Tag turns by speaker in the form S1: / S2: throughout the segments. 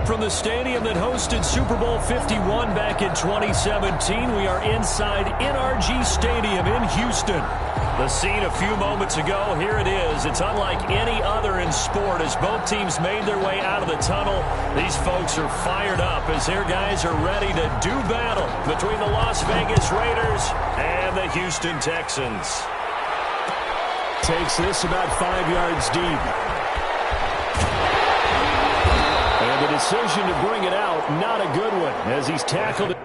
S1: From the stadium that hosted Super Bowl 51 back in 2017, we are inside NRG Stadium in Houston. The scene a few moments ago, here it is. It's unlike any other in sport as both teams made their way out of the tunnel. These folks are fired up as their guys are ready to do battle between the Las Vegas Raiders and the Houston Texans. Takes this about 5 yards deep. And the decision to bring it out, not a good one, as he's tackled.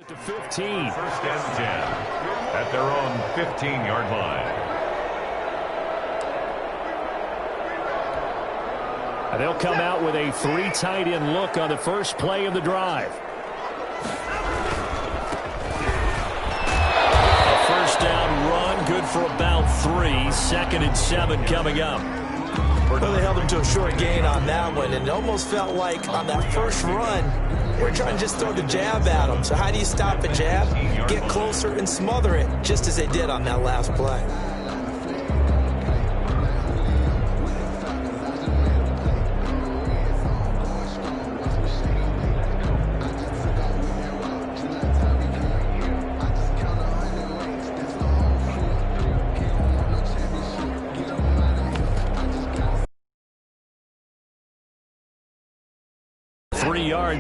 S1: To 15.
S2: First and 10 at their own 15-yard line.
S1: And they'll come out with a 3 tight end look on the first play of the drive. A first down run, good for about 3. 2nd and 7 coming up.
S3: Well, they held him to a short gain on that one, and it almost felt like on that first run, we're trying to just throw the jab at him. So how do you stop a jab? Get closer and smother it, just as they did on that last play.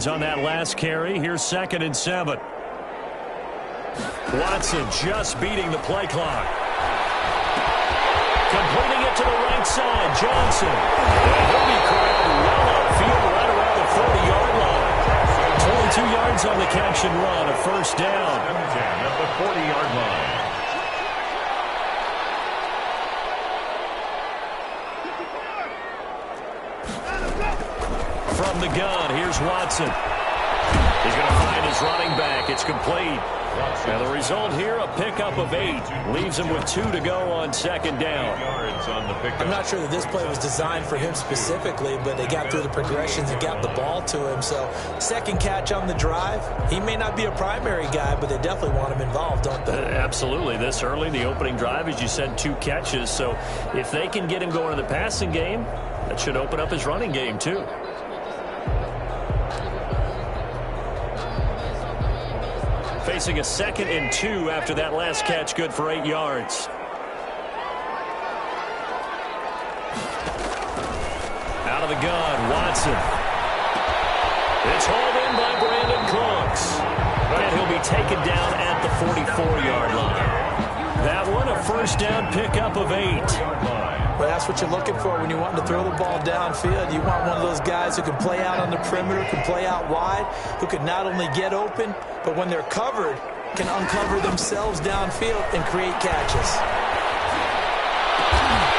S1: On that last carry. Here's 2nd and 7. Watson just beating the play clock. Completing it to the right side. Johnson. And he'll be crowded well upfield right around the 40-yard line. 22 yards on the catch and run. A first down.
S2: At the 40-yard line.
S1: From the gun, here's Watson. He's going to find his running back. It's complete. And the result here, a pickup of 8. Leaves him with 2 to go on 2nd down.
S3: I'm not sure that this play was designed for him specifically, but they got through the progressions and got the ball to him. So, second catch on the drive. He may not be a primary guy, but they definitely want him involved, don't they?
S1: Absolutely. This early, the opening drive, as you said, 2 catches. So, if they can get him going in the passing game, that should open up his running game, too. Facing a 2nd and 2 after that last catch, good for 8 yards. Out of the gun, Watson. It's hauled in by Brandon Cooks. And he'll be taken down at the 44-yard line. That one, a first down pickup of 8.
S3: Well, that's what you're looking for when you want to throw the ball downfield. You want one of those guys who can play out on the perimeter, can play out wide, who can not only get open, but when they're covered, can uncover themselves downfield and create catches.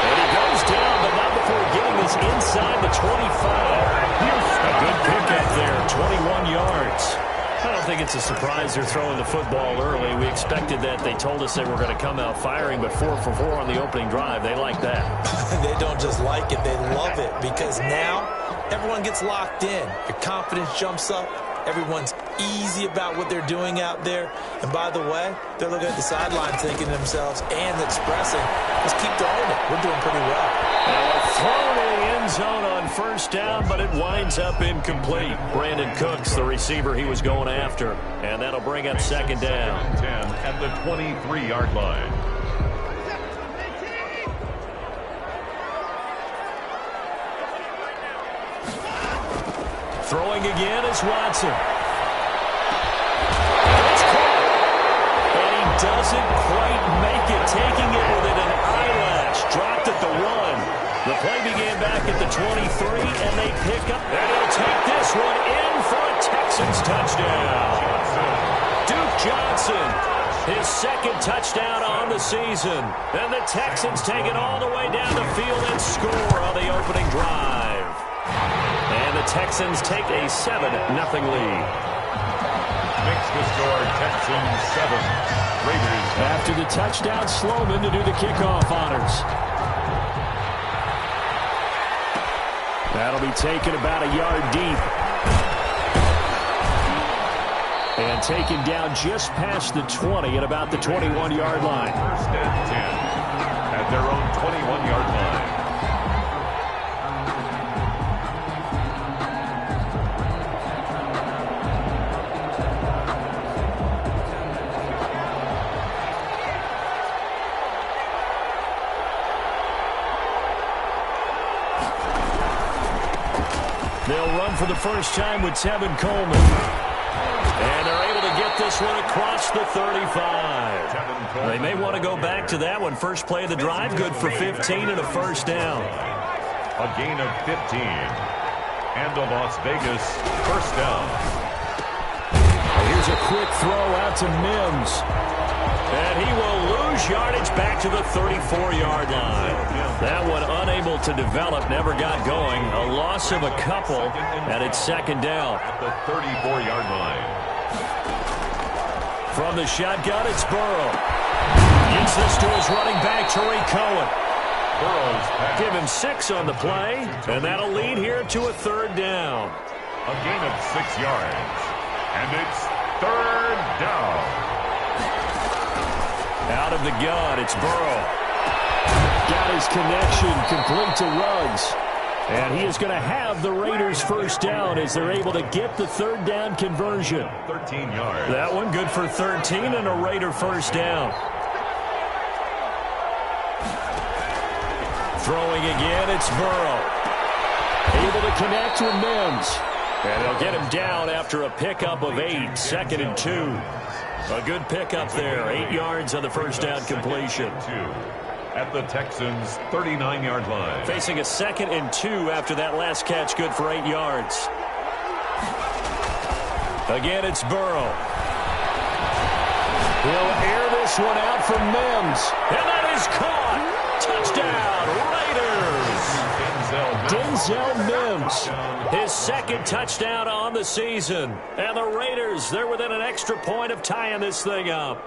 S1: And he goes down, but not before getting this inside the 25. A good pickup there, 21 yards. I don't think it's a surprise they're throwing the football early. We expected that. They told us they were going to come out firing, but 4 for 4 on the opening drive. They like that.
S3: They don't just like it, they love it, because now everyone gets locked in. Your confidence jumps up. Everyone's easy about what they're doing out there. And by the way, they're looking at the sideline thinking to themselves and expressing, let's keep throwing it. We're doing pretty well.
S1: Thrown in the end zone on first down, but it winds up incomplete. Brandon Cooks, the receiver he was going after. And that'll bring up second down.
S2: 10 at the 23-yard line.
S1: Throwing again is Watson. It's caught. And he doesn't quite make it, taking it within an eyelash. Dropped at the 1. The play began back at the 23, and they pick up. And he'll take this one in for a Texans touchdown. Duke Johnson, his second touchdown on the season. And the Texans take it all the way down the field and score on the opening drive. And the Texans take a 7-0 lead.
S2: Makes the score Texans 7. Raiders.
S1: After the touchdown, Sloman to do the kickoff honors. That'll be taken about a yard deep. And taken down just past the 20 at about the 21-yard line.
S2: First and 10 at their own 21-yard line.
S1: They'll run for the first time with Tevin Coleman. And they're able to get this one across the 35. They may want to go back to that one. First play of the drive, good for 15 and a first down.
S2: A gain of 15. And the Las Vegas first down.
S1: Here's a quick throw out to Mims. And he will lose yardage back to the 34-yard line. That one unable to develop, never got going. A loss of a couple, and it's second down.
S2: At the 34-yard line.
S1: From the shotgun, it's Burrow. Gets this to his running back, Tariq Cohen.
S2: Burrow's pass.
S1: Give him 6 on the play, and that'll lead here to a third down.
S2: A gain of 6 yards. And it's third down.
S1: Out of the gun, it's Burrow. Got his connection complete to Ruggs. And he is going to have the Raiders first down as they're able to get the third down conversion.
S2: 13 yards.
S1: That one good for 13 and a Raider first down. Throwing again, it's Burrow. Able to connect with Mims. And they'll get him down after a pickup of 8, second and 2. A good pickup there, 8 yards on the first down completion.
S2: At the Texans' 39-yard line.
S1: Facing a second and 2 after that last catch, good for 8 yards. Again, it's Burrow. He'll air this one out for Mims. And that is caught. Touchdown, Raiders. Denzel Mims, his second touchdown on the season. And the Raiders, they're within an extra point of tying this thing up.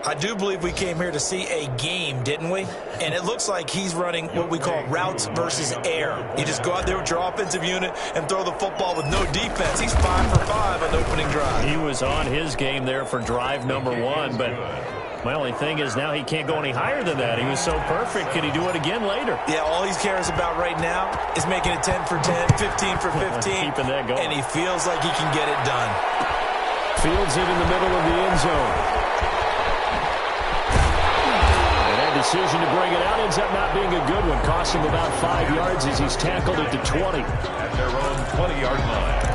S3: I do believe we came here to see a game, didn't we? And it looks like he's running what we call routes versus air. You just go out there with your offensive unit and throw the football with no defense. He's 5 for 5 on the opening drive.
S1: He was on his game there for drive number 1, but my only thing is now he can't go any higher than that. He was so perfect. Can he do it again later?
S3: Yeah, all he cares about right now is making it 10 for 10, 15 for 15.
S1: Keeping that going.
S3: And he feels like he can get it done.
S1: Fields it in the middle of the end zone. Decision to bring it out ends up not being a good one. Costs him about 5 yards as he's tackled at the 20.
S2: At their own 20-yard line.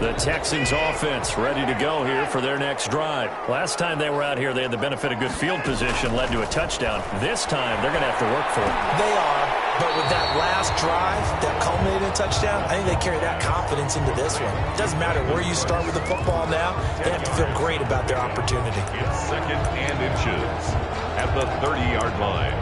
S1: The Texans offense ready to go here for their next drive. Last time they were out here, they had the benefit of good field position, led to a touchdown. This time, they're going to have to work for it.
S3: They are, but with that last drive that culminated in a touchdown, I think they carry that confidence into this one. It doesn't matter where you start with the football now. They have to feel great about their opportunity.
S2: It's second and inches at the 30-yard line.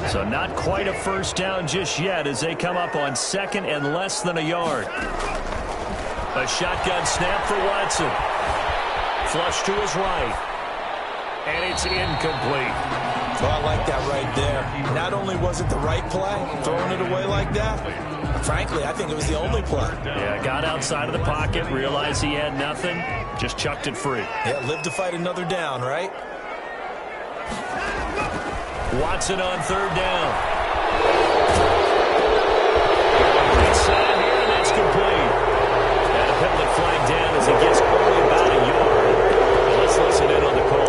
S1: So not quite a first down just yet as they come up on second and less than a yard. A A shotgun snap for Watson. Flush to his right. And it's incomplete.
S3: Well, I like that right there. Not only was it the right play, throwing it away like that, frankly, I think it was the only play.
S1: Yeah, got outside of the pocket, realized he had nothing, just chucked it free.
S3: Yeah, live to fight another down, right?
S1: Watson on third down. Right side here, and that's complete. And a penalty flag down as he gets only about a yard. Let's listen in on the call.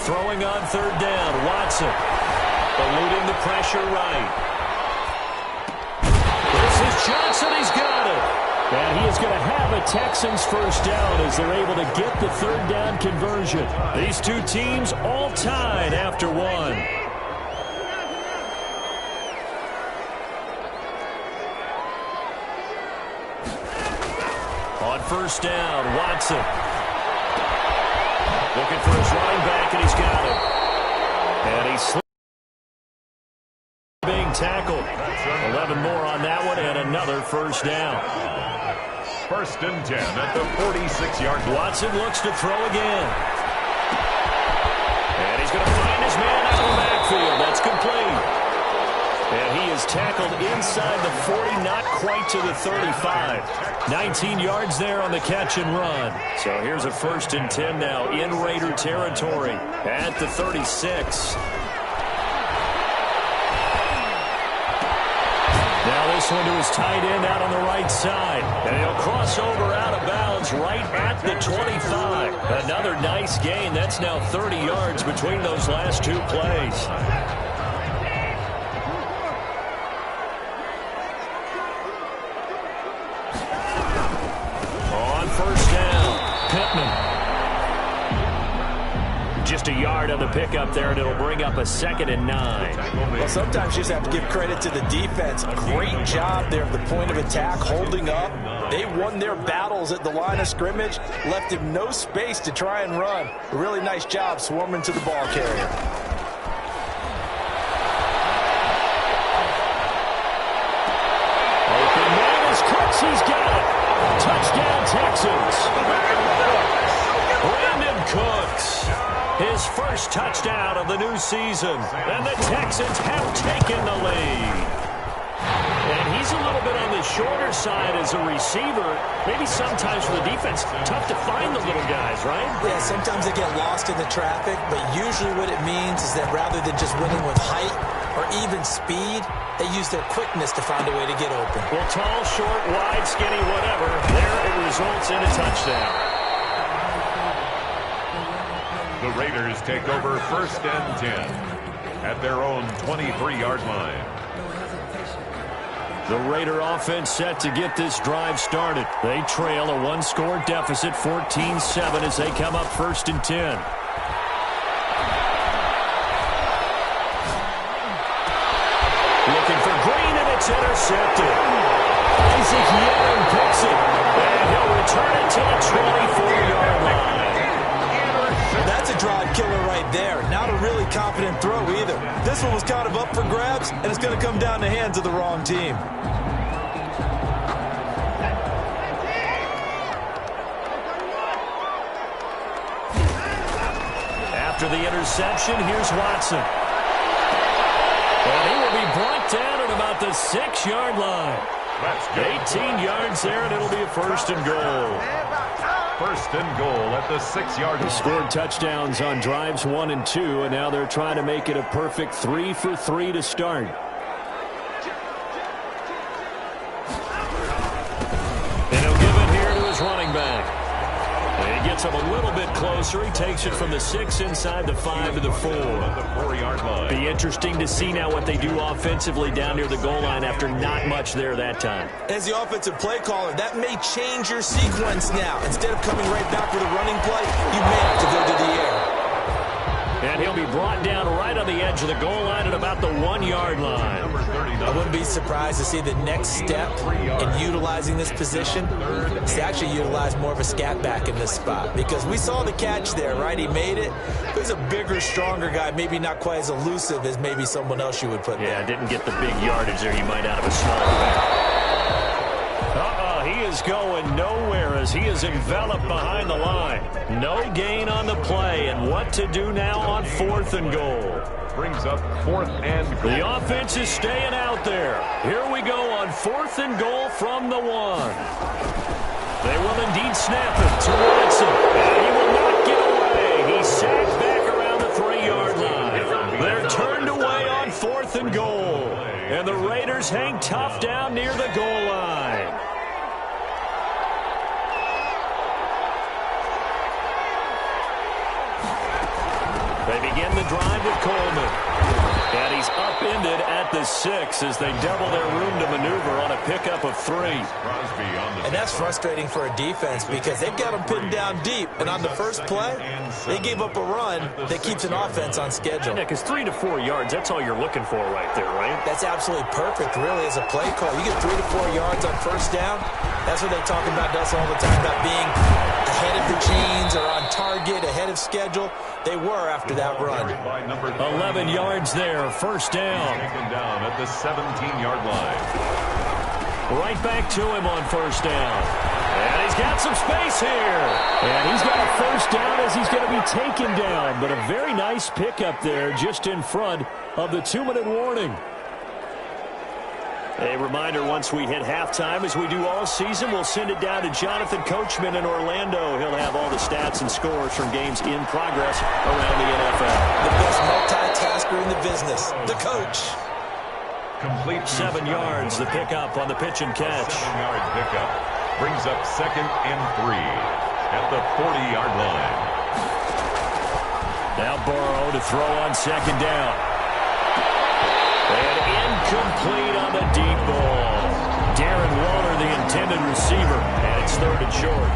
S1: Throwing on third down, Watson. Eluding the pressure right. This is Johnson, he's got it. And he is going to have a Texans first down as they're able to get the third down conversion. These two teams all tied after one. On first down, Watson. Looking for his running back, and he's got it. And he's being tackled. 11 more on that one, and another first down.
S2: First and 10 at the 46-yard line.
S1: Watson looks to throw again. And he's going to find his man out of the backfield. That's complete. And he is tackled inside the 40, not quite to the 35. 19 yards there on the catch and run. So here's a first and 10 now in Raider territory at the 36. Now this one to his tight end out on the right side. And he'll cross over out of bounds right at the 25. Another nice gain. That's now 30 yards between those last two plays. Just a yard on the pickup there, and it'll bring up a 2nd and 9.
S3: Well, sometimes you just have to give credit to the defense. Great job there at the point of attack, holding up. They won their battles at the line of scrimmage, left him no space to try and run. A really nice job swarming to the ball carrier.
S1: Open man is Cooks, he's got it. Touchdown, Texans. Brandon Cooks. His first touchdown of the new season. And the Texans have taken the lead. And he's a little bit on the shorter side as a receiver. Maybe sometimes for the defense, tough to find the little guys, right?
S3: Yeah, sometimes they get lost in the traffic, but usually what it means is that rather than just winning with height or even speed, they use their quickness to find a way to get open.
S1: Well, tall, short, wide, skinny, whatever, there it results in a touchdown.
S2: The Raiders take over first and 10 at their own 23-yard line.
S1: The Raider offense set to get this drive started. They trail a one-score deficit, 14-7, as they come up first and 10. Looking for Green, and it's intercepted. Isaac Yeron picks it, and he'll return it to the 24-yard line.
S3: That's a drive killer right there. Not a really confident throw either. This one was kind of up for grabs, and it's going to come down the hands of the wrong team.
S1: After the interception, here's Watson. And he will be brought down at about the 6-yard line. 18 yards there, and it'll be a first and goal.
S2: First and goal at the 6-yard line.
S1: They scored touchdowns on drives 1 and 2, and now they're trying to make it a perfect 3 for 3 to start. And he'll give it here to his running back. And he gets him a little bit closer. He takes it from the 6 inside the 5 to the 4.
S2: The 4-yard line.
S1: Be interesting to see now what they do offensively down near the goal line after not much there that time.
S3: As the offensive play caller, that may change your sequence now. Instead of coming right back with a running play, you may have to go to the air.
S1: And he'll be brought down right on the edge of the goal line at about the 1-yard line.
S3: I wouldn't be surprised to see the next step in utilizing this position is to actually utilize more of a scat back in this spot. Because we saw the catch there, right? He made it. There's a bigger, stronger guy, maybe not quite as elusive as maybe someone else you would put there.
S1: Yeah, didn't get the big yardage there you might out of a small back. He is going nowhere as he is enveloped behind the line. No gain on the play, and what to do now on 4th and goal.
S2: Brings up 4th and goal.
S1: The offense is staying out there. Here we go on 4th and goal from the 1. They will indeed snap it to Watson. And he will not get away. He's sacked back around the 3-yard line. They're turned away on 4th and goal. And the Raiders hang tough down near the goal line. They begin the drive with Coleman. And he's upended at the 6 as they double their room to maneuver on a pickup of 3.
S3: And that's frustrating for a defense because they've got them pinned down deep. And on the first play, they gave up a run that keeps an offense on schedule.
S1: Yeah, because 3 to 4 yards, that's all you're looking for right there, right?
S3: That's absolutely perfect, really, as a play call. You get 3 to 4 yards on first down. That's what they talk about us all the time, about being ahead of the chains or on target, ahead of schedule. They were after that run.
S1: 11 yards there, first down.
S2: Taken down at the 17-yard line.
S1: Right back to him on first down. And he's got some space here. And he's got a first down as he's going to be taken down. But a very nice pickup there just in front of the 2-minute warning. A reminder, once we hit halftime, as we do all season, we'll send it down to Jonathan Coachman in Orlando. He'll have all the stats and scores from games in progress around the NFL.
S3: The best multitasker in the business, the coach.
S2: Complete
S1: 7 yards, the pickup on the pitch and catch.
S2: 7-yard pickup. Brings up 2nd and 3 at the 40-yard line.
S1: Now Burrow to throw on 2nd down. And incomplete on the deep ball. Darren Waller, the intended receiver, and it's 3rd and short.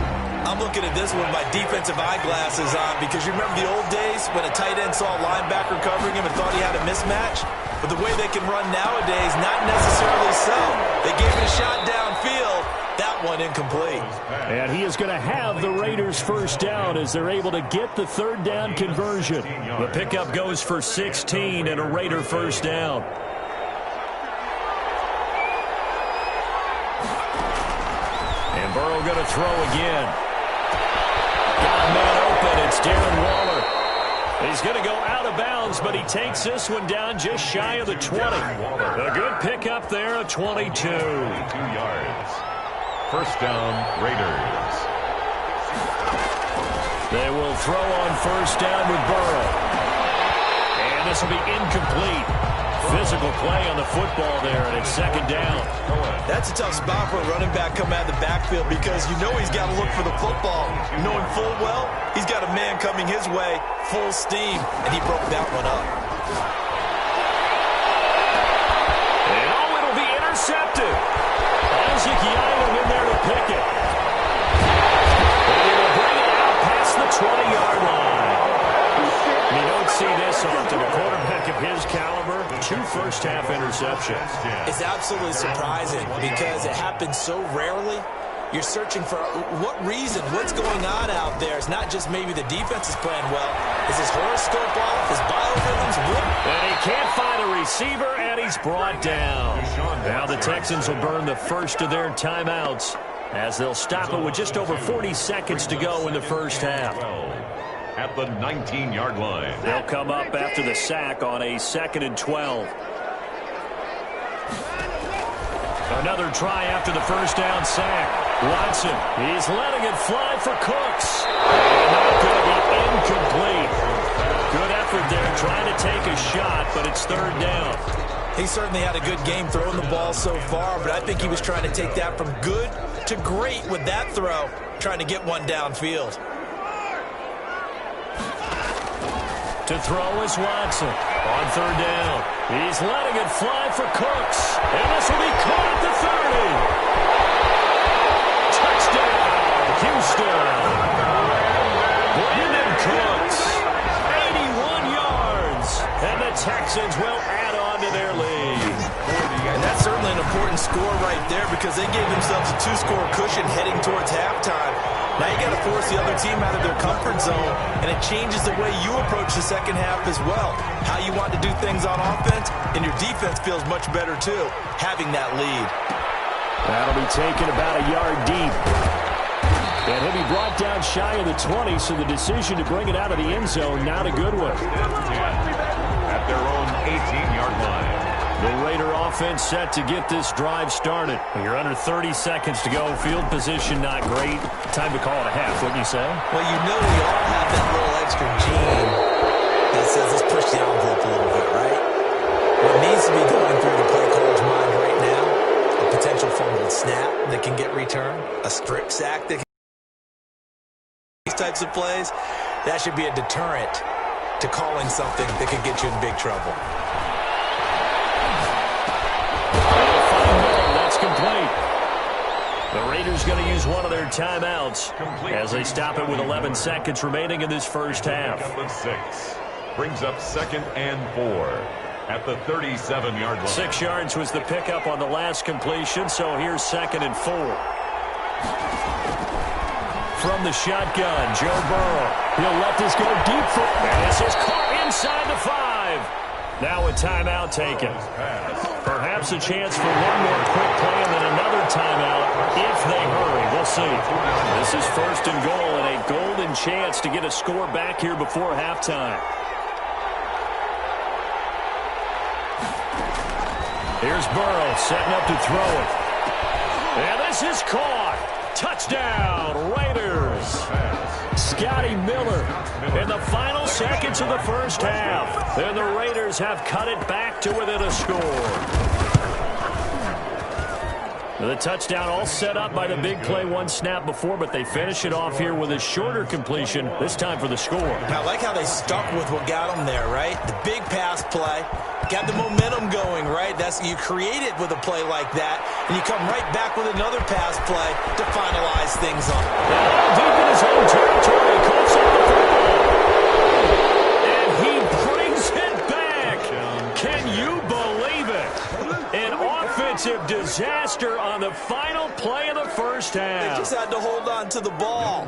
S3: I'm looking at this with my defensive eyeglasses on because you remember the old days when a tight end saw a linebacker covering him and thought he had a mismatch? But the way they can run nowadays, not necessarily so. They gave it a shot downfield. That one incomplete.
S1: And he is going to have the Raiders first down as they're able to get the 3rd down conversion. The pickup goes for 16 and a Raider first down. And Burrow going to throw again. Got a man open. It's Darren Waller. He's going to go out of bounds, but he takes this one down just shy of the 20. A good pickup there of 22.
S2: 22 yards. First down, Raiders.
S1: They will throw on first down with Burrow. And this will be incomplete. Physical play on the football there, and it's 2nd down.
S3: That's a tough spot for a running back coming out of the backfield because you know he's got to look for the football. Knowing full well, he's got a man coming his way, full steam, and he broke that one up.
S1: And it'll be intercepted. Isaac Yilam in there to pick it. And he will bring it out past the 20-yard line. You don't see this often. A quarterback of his caliber, 2 first-half interceptions.
S3: It's absolutely surprising because it happens so rarely. You're searching for what reason, what's going on out there. It's not just maybe the defense is playing well. Is his horoscope off? His biorhythms?
S1: And he can't find a receiver, and he's brought down. Now the Texans will burn the first of their timeouts as they'll stop it with just over 40 seconds to go in the first half.
S2: At the 19-yard line.
S1: They'll come up after the sack on a 2nd and 12. Another try after the first down sack. Watson, he's letting it fly for Cooks. And not going to be incomplete. Good effort there trying to take a shot, but it's 3rd down.
S3: He certainly had a good game throwing the ball so far, but I think he was trying to take that from good to great with that throw, trying to get one downfield.
S1: To throw is Watson on 3rd down. He's letting it fly for Cooks. And this will be caught at the 30. Touchdown, Houston. Brandon Cooks, 81 yards. Texans will add on to their lead.
S3: And that's certainly an important score right there because they gave themselves a 2-score cushion heading towards halftime. Now you got to force the other team out of their comfort zone, and it changes the way you approach the second half as well. How you want to do things on offense, and your defense feels much better too, having that lead.
S1: That'll be taken about a yard deep. And he'll be brought down shy of the 20, so the decision to bring it out of the end zone, not a good one.
S2: At their own 18-yard line.
S1: The Raider offense set to get this drive started. You're under 30 seconds to go. Field position not great. Time to call it a half, wouldn't you say?
S3: Well, you know we all have that little extra gene that says let's push the envelope a little bit, right? What needs to be going through the play caller's mind right now, a potential fumbled snap that can get returned, a strip sack that can these types of plays, that should be a deterrent to calling something that could get you in big trouble.
S1: That's complete. The Raiders going to use one of their timeouts as they stop it with 11 seconds remaining in this first half.
S2: 6 brings up 2nd and 4 at the 37-yard line.
S1: 6 yards was the pickup on the last completion, so here's 2nd and 4. From the shotgun, Joe Burrow. He'll let this go deep for him. And this is caught inside the 5. Now a timeout taken. Perhaps a chance for one more quick play and then another timeout if they hurry. We'll see. This is 1st and goal and a golden chance to get a score back here before halftime. Here's Burrow setting up to throw it. And this is caught. Touchdown, Raiders. Scotty Miller in the final seconds of the first half. And the Raiders have cut it back to within a score. The touchdown all set up by the big play one snap before, but they finish it off here with a shorter completion, this time for the score.
S3: I like how they stuck with what got them there, right? The big pass play, got the momentum going, right? You create it with a play like that, and you come right back with another pass play to finalize things up.
S1: Deep in his own territory, coughs up the football. And he brings it back. Can you believe it? An offensive disaster on the final play of the first half.
S3: They just had to hold on to the ball.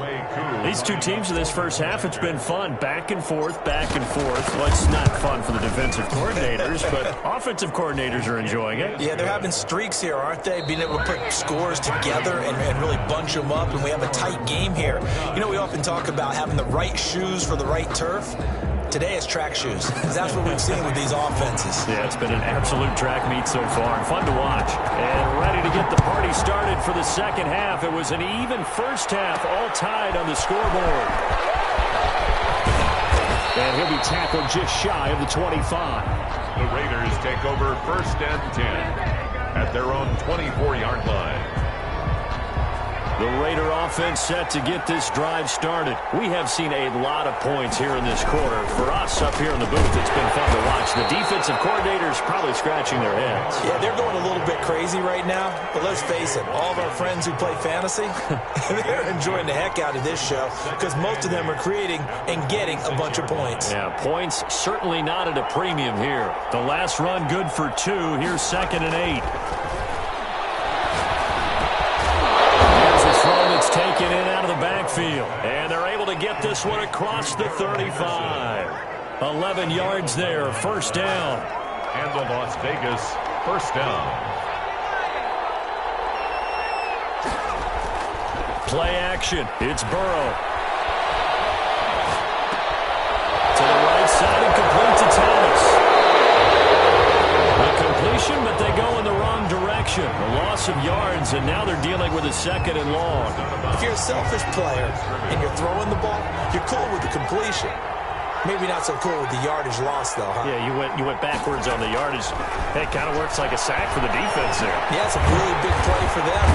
S1: These two teams in this first half, it's been fun. Back and forth, back and forth. Well, it's not fun for the defensive coordinators, but offensive coordinators are enjoying it.
S3: Yeah, they're having streaks here, aren't they? Being able to put scores together and really bunch them up, and we have a tight game here. You know, we often talk about having the right shoes for the right turf. Today it's track shoes, because that's what we've seen with these offenses.
S1: Yeah, it's been an absolute track meet so far, and fun to watch. And ready to get the party started for the second half. It was an even first half, all tied on the scoreboard. And he'll be tackled just shy of the 25.
S2: The Raiders take over 1st and 10 at their own 24-yard line.
S1: The Raider offense set to get this drive started. We have seen a lot of points here in this quarter. For us up here in the booth, it's been fun to watch. The defensive coordinators probably scratching their heads.
S3: Yeah, they're going a little bit crazy right now. But let's face it, all of our friends who play fantasy, they're enjoying the heck out of this show because most of them are creating and getting a bunch of points.
S1: Yeah, points certainly not at a premium here. The last run good for 2. Here's 2nd and 8. Taken in out of the backfield. And they're able to get this one across the 35. 11 yards there, 1st down.
S2: And the Las Vegas 1st down.
S1: Play action. It's Burrow. To the right side and complete to Thomas. A completion, but they go in the wrong direction. A loss of yards, and now they're dealing with a 2nd and long.
S3: If you're a selfish player and you're throwing the ball, you're cool with the completion. Maybe not so cool with the yardage loss, though, huh?
S1: Yeah, you went backwards on the yardage. It kind of works like a sack for the defense there.
S3: Yeah, it's a really big play for them.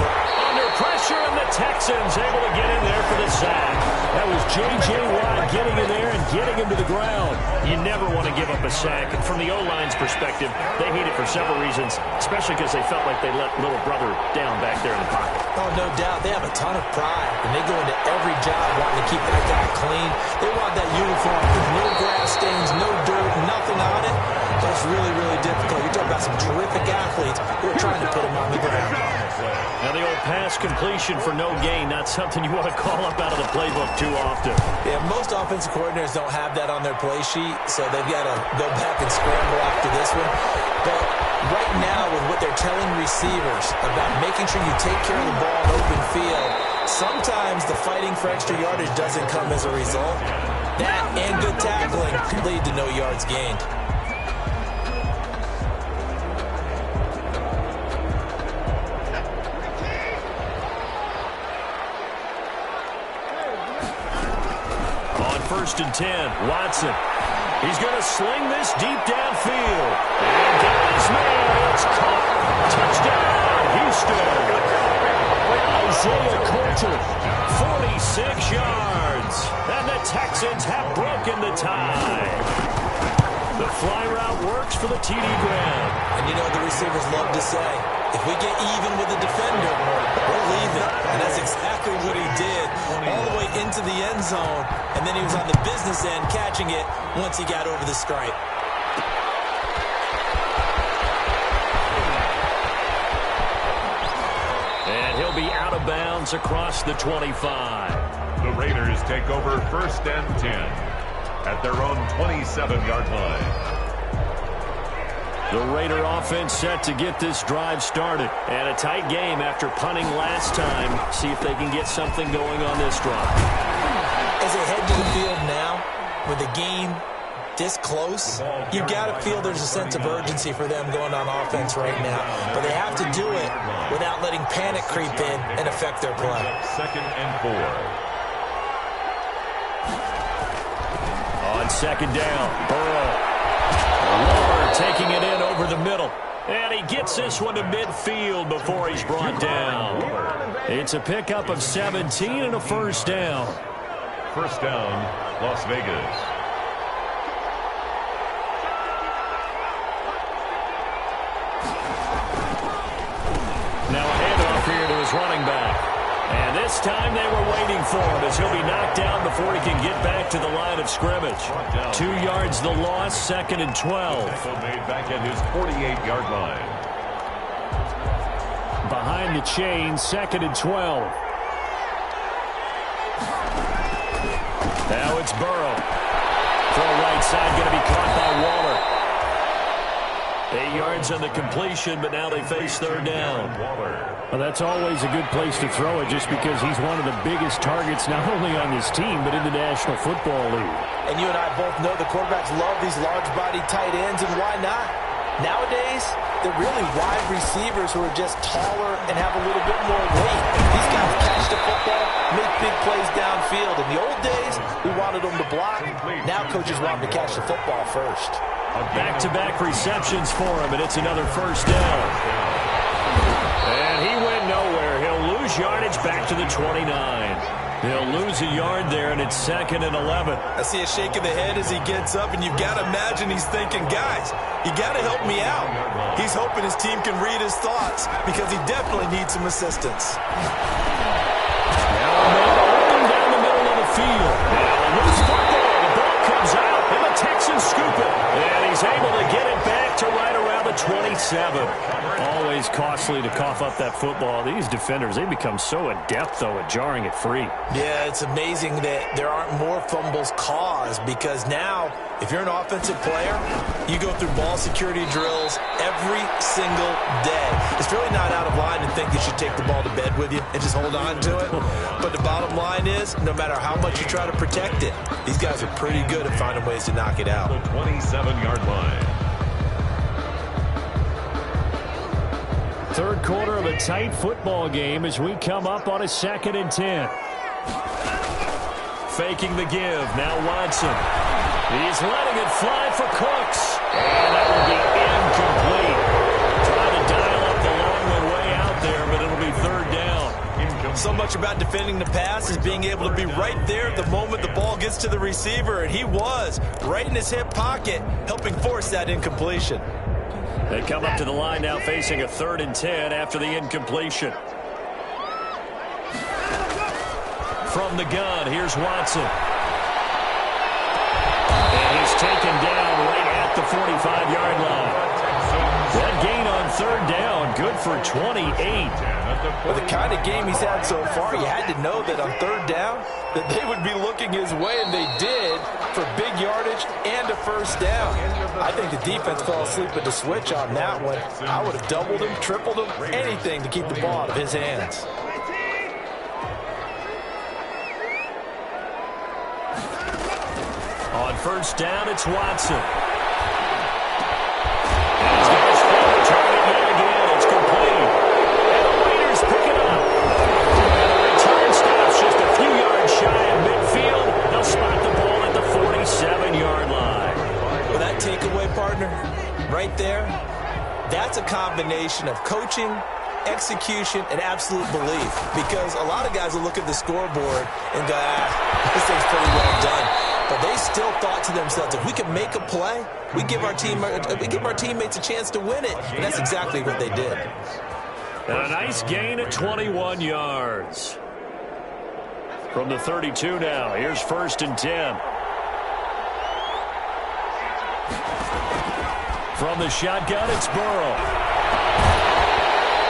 S1: Under pressure, and the Texans able to get in there for the sack. That was J.J. Watt getting in there and getting him to the ground. You never want to give up a sack. From the O-line's perspective, they hate it for several reasons, especially because they felt like they let little brother down back there in the pocket.
S3: Oh, no doubt. They have a ton of pride, and they go into every job wanting to keep that guy clean. They want that uniform with no grass stains, no dirt, nothing on it. It's really, really difficult. You're talking about some terrific athletes who are trying to put him on the ground.
S1: Now, the old pass completion for no gain, not something you want to call up out of the playbook too often.
S3: Yeah, most offensive coordinators don't have that on their play sheet, so they've got to go back and scramble after this one. But right now, with what they're telling receivers about making sure you take care of the ball in open field, sometimes the fighting for extra yardage doesn't come as a result. That and good tackling can lead to no yards gained.
S1: On 1st and 10, Watson. He's going to sling this deep downfield. And get this man. It's caught. Touchdown, Houston. Isaiah Coulter, 46 yards. And the Texans have broken the tie. The fly route works for the TD Graham.
S3: And you know the receivers love to say, if we get even with the defender, we'll leave it. And that's exactly what he did, all the way into the end zone. And then he was on the business end catching it once he got over the stripe.
S1: And he'll be out of bounds across the 25.
S2: The Raiders take over 1st and 10 at their own 27-yard line.
S1: The Raider offense set to get this drive started. And a tight game after punting last time. See if they can get something going on this drive.
S3: As they head to the field now, with the game this close, you've got to feel there's a sense of urgency for them going on offense right now. But they have to do it without letting panic creep in and affect their play.
S2: 2nd and 4.
S1: On 2nd down, Burrow. Waller taking it in over the middle. And he gets this one to midfield before he's brought down. It's a pickup of 17 and a 1st down.
S2: 1st down, Las Vegas.
S1: Now a handoff here to his running back. And this time they were waiting for him as he'll be knocked down before he can get back to the line of scrimmage. 2 yards the loss, 2nd and 12.
S2: Made back at his 48-yard line.
S1: Behind the chain, 2nd and 12. Now it's Burrow. Throw right side, going to be caught by Waller. 8 yards on the completion, but now they face 3rd down.
S4: Well, that's always a good place to throw it just because he's one of the biggest targets not only on this team but in the National Football League.
S3: And you and I both know the quarterbacks love these large-body tight ends, and why not? Nowadays, they're really wide receivers who are just taller and have a little bit more weight. These guys catch the football, make big plays downfield. In the old days, we wanted them to block. Now coaches want them to catch the football first.
S1: Back-to-back receptions for him, and it's another 1st down. And he went nowhere. He'll lose yardage back to the 29. He'll lose a yard there, and it's 2nd and 11.
S3: I see a shake of the head as he gets up, and you've got to imagine he's thinking, guys, you got to help me out. He's hoping his team can read his thoughts because he definitely needs some assistance.
S1: Now a man open down the middle of the field. Now loose football. The ball comes out, and the Texans scoop it. And he's able to get it back to right around the 27.
S4: Always costly to cough up that football. These defenders, they become so adept, though, at jarring it free.
S3: Yeah, it's amazing that there aren't more fumbles caused because now, if you're an offensive player, you go through ball security drills every single day. It's really not out of line to think you should take the ball to bed with you and just hold on to it. But the bottom line is, no matter how much you try to protect it, these guys are pretty good at finding ways to knock it out.
S2: The 27-yard line.
S4: 3rd quarter of a tight football game as we come up on a 2nd and 10.
S1: Faking the give. Now Watson. He's letting it fly for Cooks. And that will be incomplete. Trying to dial up the long one way out there, but it'll be 3rd down.
S3: So much about defending the pass is being able to be right there at the moment the ball gets to the receiver, and he was right in his hip pocket, helping force that incompletion.
S1: They come up to the line now facing a 3rd and 10 after the incompletion. From the gun, here's Watson. And he's taken down right at the 45-yard line. That gain on third down, good for 28.
S3: Well, the kind of game he's had so far, you had to know that on third down that they would be looking his way, and they did, for big yardage and a first down. I think the defense fell asleep at the switch on that one. I would have doubled him, tripled him, anything to keep the ball out of his hands.
S1: On first down, it's Watson. And he's got his favorite target yet again. It's complete. And the Raiders pick it up. And the return stops just a few yards shy of midfield. They'll spot the ball at the 47-yard line.
S3: Well, that takeaway, partner, right there, that's a combination of coaching, execution, and absolute belief. Because a lot of guys will look at the scoreboard and go, this thing's pretty well done. But they still thought to themselves, if we can make a play, we give our teammates a chance to win it. And that's exactly what they did.
S1: And a nice gain at 21 yards. From the 32 now, here's 1st and 10. From the shotgun, it's Burrow.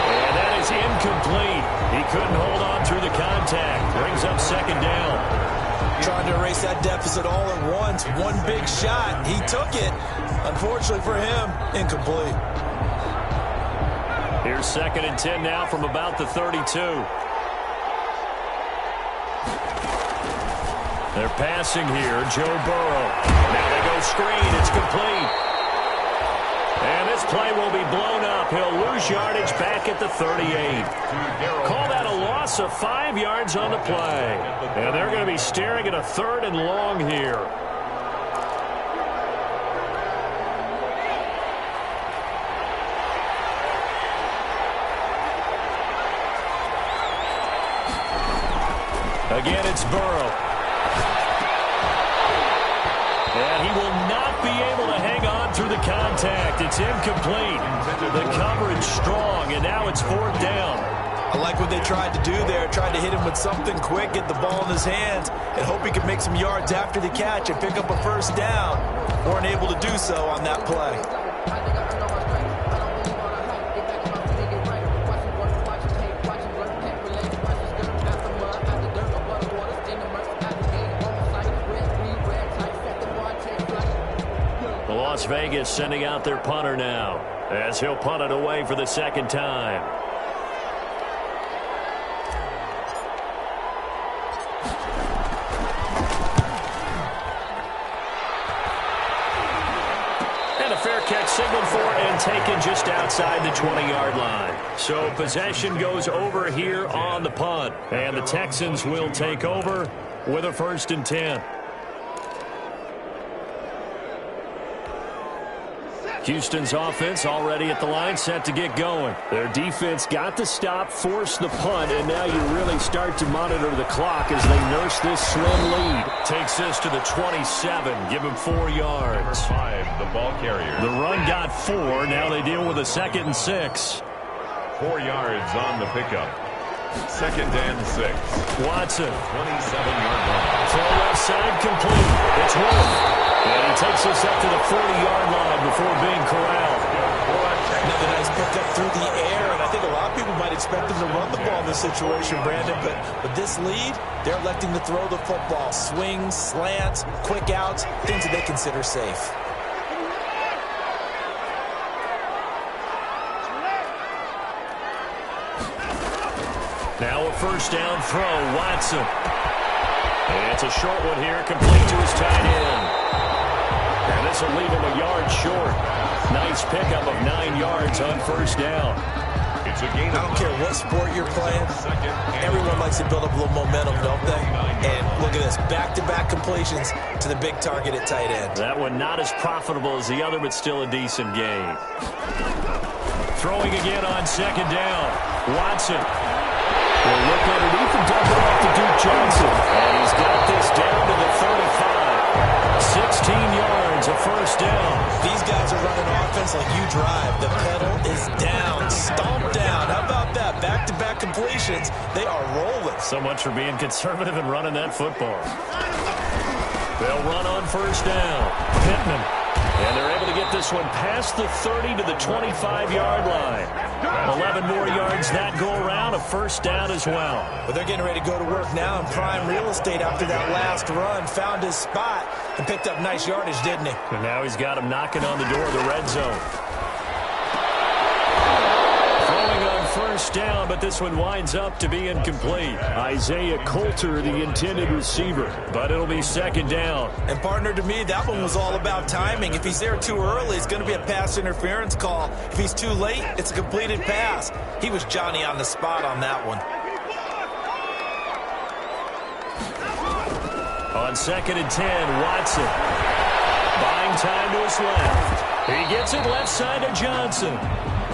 S1: And that is incomplete. He couldn't hold on through the contact. Brings up 2nd down.
S3: Trying to erase that deficit all at once. One big shot. He took it. Unfortunately for him, incomplete.
S1: Here's 2nd and 10 now from about the 32. They're passing here. Joe Burrow. Now they go screen. It's complete. And this play will be blown up. He'll lose yardage back at the 38. Call that a loss of 5 yards on the play. And they're going to be staring at a 3rd and long here. Again, it's Burrow. And he will not be able to hang on through the contact. It's incomplete. The coverage strong, and now it's 4th down.
S3: I like what they tried to do there. Tried to hit him with something quick, get the ball in his hands, and hope he could make some yards after the catch and pick up a first down. Weren't able to do so on that play.
S1: Las Vegas sending out their punter now as he'll punt it away for the 2nd time. And a fair catch signaled for and taken just outside the 20-yard line. So possession goes over here on the punt. And the Texans will take over with a 1st and 10. Houston's offense already at the line, set to get going. Their defense got to stop, force the punt, and now you really start to monitor the clock as they nurse this slim lead. Takes this to the 27, give him 4 yards.
S2: Number 5, the ball carrier.
S1: The run got 4, now they deal with a 2nd and 6.
S2: 4 yards on the pickup. 2nd and 6.
S1: Watson.
S2: 27-yard line.
S1: Throw left side complete. It's Wolf. And he takes us up to the 40-yard line before being corralled.
S3: Another nice pickup through the air, and I think a lot of people might expect them to run the ball in this situation, Brandon, but with this lead, they're electing to throw the football. Swings, slants, quick outs, things that they consider safe.
S1: Now a first down throw, Watson. And it's a short one here, complete to his tight end. And this will leave him a yard short. Nice pickup of 9 yards on first down.
S2: It's a gain.
S3: I don't care what sport you're playing. Everyone likes to build up a little momentum, don't they? And look at this, back-to-back completions to the big target at tight end.
S1: That one not as profitable as the other, but still a decent gain. Throwing again on 2nd down. Watson. Will look underneath and dump it off to Duke Johnson. And he's got this down to the 35. 16 yards, a first down.
S3: These guys are running offense like you drive. The pedal is down, stomped down. How about that? Back-to-back completions. They are rolling.
S1: So much for being conservative and running that football. They'll run on first down. Pittman. And they're able to get this one past the 30 to the 25-yard line. 11 more yards that go around, a first down as well.
S3: Well, they're getting ready to go to work now in prime real estate after that last run. Found his spot and picked up nice yardage, didn't he?
S1: And now he's got him knocking on the door of the red zone. First down, but this one winds up to be incomplete. Isaiah Coulter, the intended receiver, but it'll be second down.
S3: And partner, to me, that one was all about timing. If he's there too early, it's going to be a pass interference call. If he's too late, it's a completed pass. He was Johnny on the spot on that one.
S1: On 2nd and 10, Watson buying time to his left. He gets it left side to Johnson.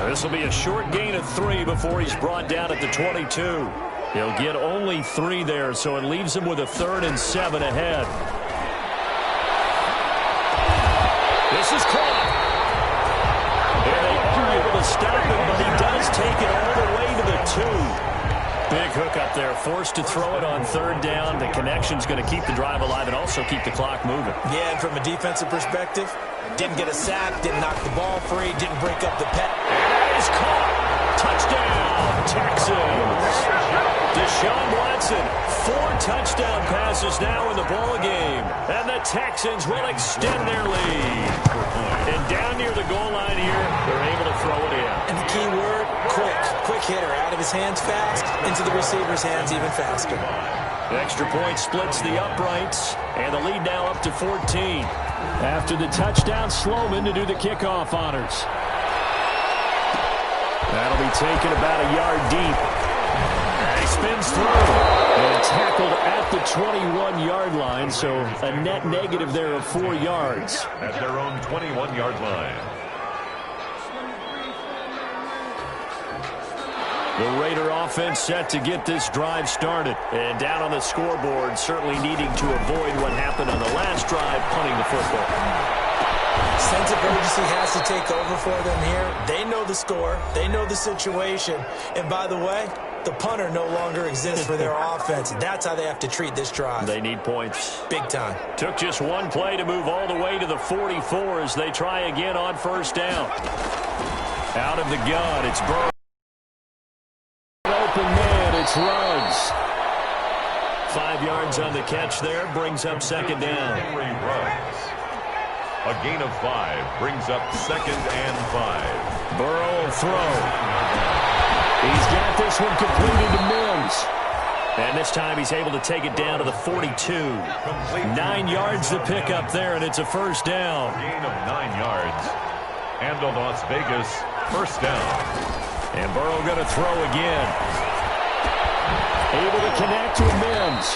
S1: This will be a short gain of 3 before he's brought down at the 22. He'll get only 3 there, so it leaves him with a 3rd and 7 ahead. This is caught. And they are able to stop him, but he does take it all the way to the 2. Big hook up there, forced to throw it on 3rd down. The connection's going to keep the drive alive and also keep the clock moving.
S3: Yeah, and from a defensive perspective, didn't get a sack, didn't knock the ball free, didn't break up the pet.
S1: And is caught. Touchdown, Texans. Deshaun Watson, 4 touchdown passes now in the ball game. And the Texans will extend their lead. And down near the goal line here, they're able to throw it in.
S3: And the key word, quick. Quick hitter, out of his hands fast, into the receiver's hands even faster.
S1: The extra point splits the uprights, and the lead now up to 14.
S4: After the touchdown, Sloman to do the kickoff honors. That'll be taken about a yard deep.
S1: And he spins through.
S4: And tackled at the 21-yard line, so a net negative there of 4 yards.
S2: At their own 21-yard line.
S1: The Raider offense set to get this drive started. And down on the scoreboard, certainly needing to avoid what happened on the last drive, punting the football.
S3: Sense of urgency has to take over for them here. They know the score. They know the situation. And by the way, the punter no longer exists for their offense. That's how they have to treat this drive.
S1: They need points.
S3: Big time.
S1: Took just one play to move all the way to the 44 as they try again on first down. Out of the gun, it's Burrow.
S4: Open man, it's Ruggs.
S1: 5 yards on the catch there, brings up second down.
S2: Henry Ruggs. A gain of 5 brings up 2nd and 5.
S1: Burrow will throw.
S4: He's got this one completed to Mims.
S1: And this time he's able to take it down to the 42. 9 yards to pick up there, and it's a first down.
S2: Gain of 9 yards. And a Las Vegas first down.
S1: And Burrow going to throw again.
S4: Able to connect with Mims.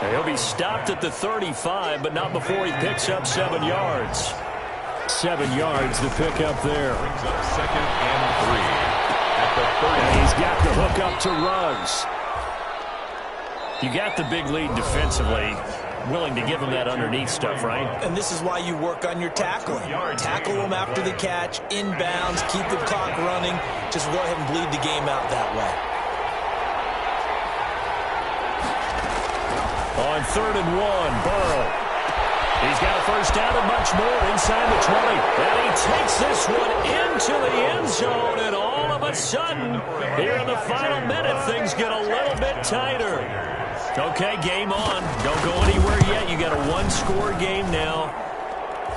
S1: And he'll be stopped at the 35, but not before he picks up 7 yards.
S4: 7 yards to pick up there.
S2: Brings up 2nd and 3. At the 30.
S4: And he's got the hook up to Ruggs.
S1: You got the big lead defensively. Willing to give him that underneath stuff, right?
S3: And this is why you work on your tackling. Tackle them after the catch, inbounds, keep the clock running. Just go ahead and bleed the game out that way.
S1: On 3rd and 1, Burrow. He's got a first down and much more inside the 20. And he takes this one into the end zone, and all of a sudden, here in the final minute, things get a little bit tighter. Okay, game on. Don't go anywhere yet. You got a 1-score game now.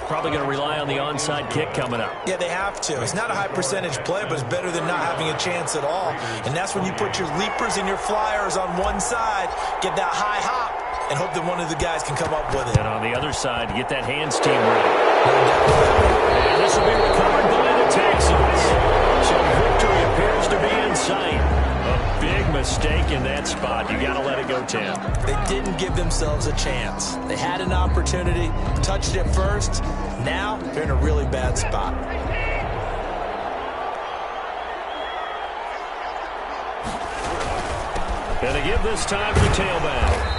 S1: Probably going to rely on the onside kick coming up.
S3: Yeah, they have to. It's not a high percentage play, but it's better than not having a chance at all. And that's when you put your leapers and your flyers on one side, get that high hop, and hope that one of the guys can come up with it.
S1: And on the other side, get that hands team ready. And this will be recovered by the Texans. So victory appears to be in sight. A big mistake in that spot. You got to let it go, Tim.
S3: They didn't give themselves a chance. They had an opportunity, touched it first. Now they're in a really bad spot.
S1: And they give this time to the tailback.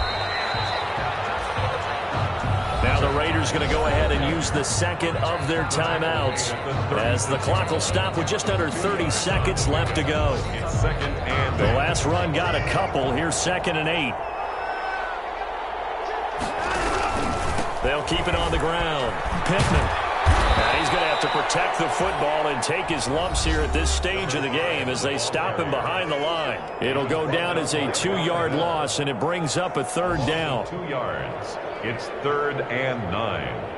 S1: Now the Raiders going to go ahead and use the second of their timeouts as the clock will stop with just under 30 seconds left to go.
S2: It's 2nd and
S1: The last run got a couple. Here's 2nd and 8. They'll keep it on the ground. Pittman. Now he's going to have to protect the football and take his lumps here at this stage of the game as they stop him behind the line. It'll go down as a 2-yard loss, and it brings up a 3rd down.
S2: 2 yards. It's 3rd and 9.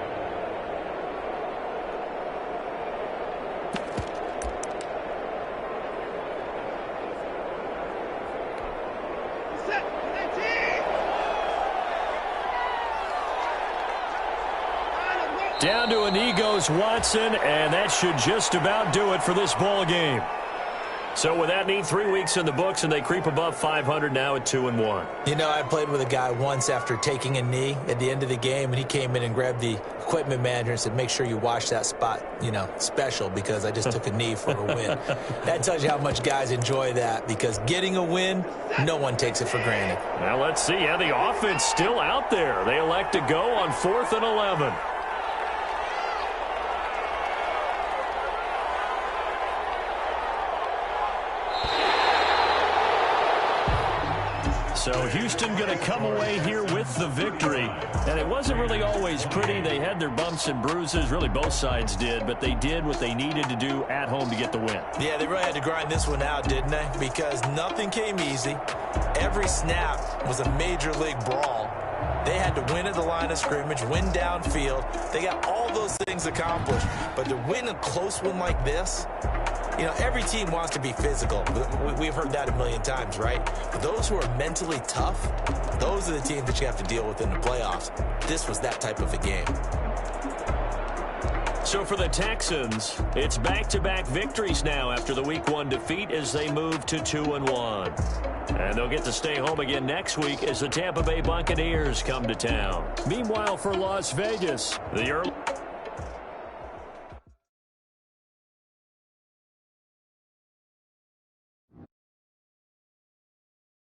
S1: Down to a knee goes Watson, and that should just about do it for this ball game. So with that neat 3 weeks in the books, and they creep above 500 now at 2-1.
S3: You know, I played with a guy once after taking a knee at the end of the game, and he came in and grabbed the equipment manager and said, make sure you wash that spot, you know, special, because I just took a knee for a win. That tells you how much guys enjoy that, because getting a win, no one takes it for granted.
S1: Now let's see how the offense still out there. They elect to go on 4th and 11. So Houston going to come away here with the victory. And it wasn't really always pretty. They had their bumps and bruises. Really, both sides did. But they did what they needed to do at home to get the win.
S3: Yeah, they really had to grind this one out, didn't they? Because nothing came easy. Every snap was a major league brawl. They had to win at the line of scrimmage, win downfield. They got all those things accomplished. But to win a close one like this, you know, every team wants to be physical. We've heard that a million times, right? But those who are mentally tough, those are the teams that you have to deal with in the playoffs. This was that type of a game.
S1: So for the Texans, it's back-to-back victories now after the Week 1 defeat as they move to 2-1. And they'll get to stay home again next week as the Tampa Bay Buccaneers come to town. Meanwhile, for Las Vegas, the early